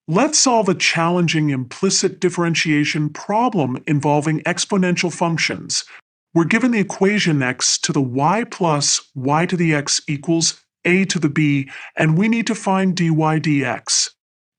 Let's solve a challenging implicit differentiation problem involving exponential functions. We're given the equation x to the y plus y to the x equals a to the b, and we need to find dy dx.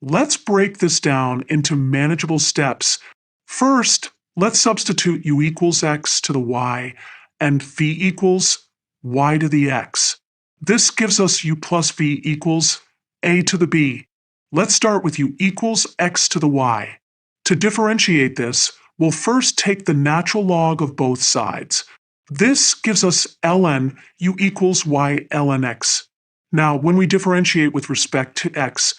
Let's break this down into manageable steps. First, let's substitute u equals x to the y and v equals y to the x. This gives us u plus v equals a to the b. Let's start with u equals x to the y. To differentiate this, we'll first take the natural log of both sides. This gives us ln u equals y ln x. Now, when we differentiate with respect to x,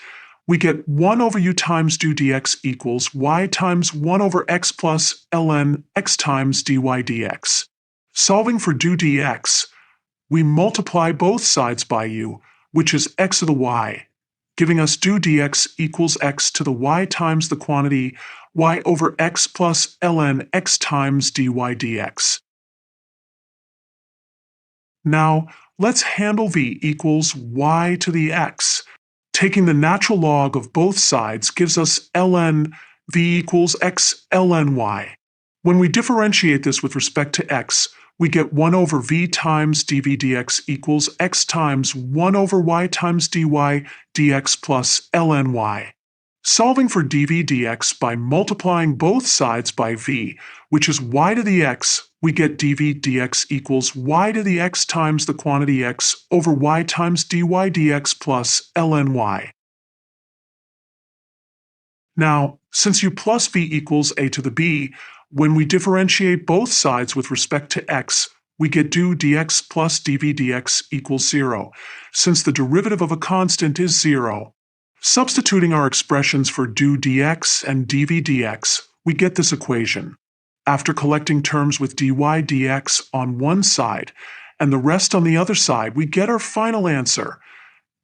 we get 1 over u times du dx equals y times 1 over x plus ln x times dy dx. Solving for du dx, we multiply both sides by u, which is x to the y, giving us du dx equals x to the y times the quantity y over x plus ln x times dy dx. Now, let's handle v equals y to the x. Taking the natural log of both sides gives us ln v equals x ln y. When we differentiate this with respect to x, we get 1 over v times dv dx equals x times 1 over y times dy dx plus ln y. Solving for dv dx by multiplying both sides by v, which is y to the x, we get dv dx equals y to the x times the quantity x over y times dy dx plus ln y. Now, since u plus v equals a to the b, when we differentiate both sides with respect to x, we get du dx plus dv dx equals 0, since the derivative of a constant is 0. Substituting our expressions for du dx and dv dx, we get this equation. After collecting terms with dy dx on one side and the rest on the other side, we get our final answer.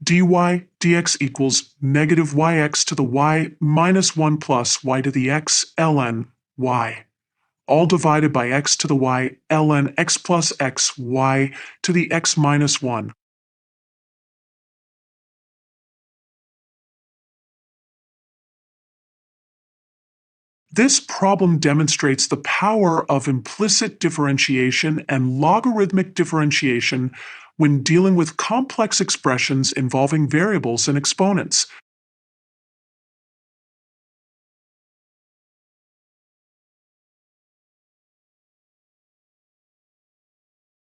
dy dx equals negative yx to the y minus 1 plus y to the x ln y, all divided by x to the y ln x plus x y to the x minus 1. This problem demonstrates the power of implicit differentiation and logarithmic differentiation when dealing with complex expressions involving variables and exponents.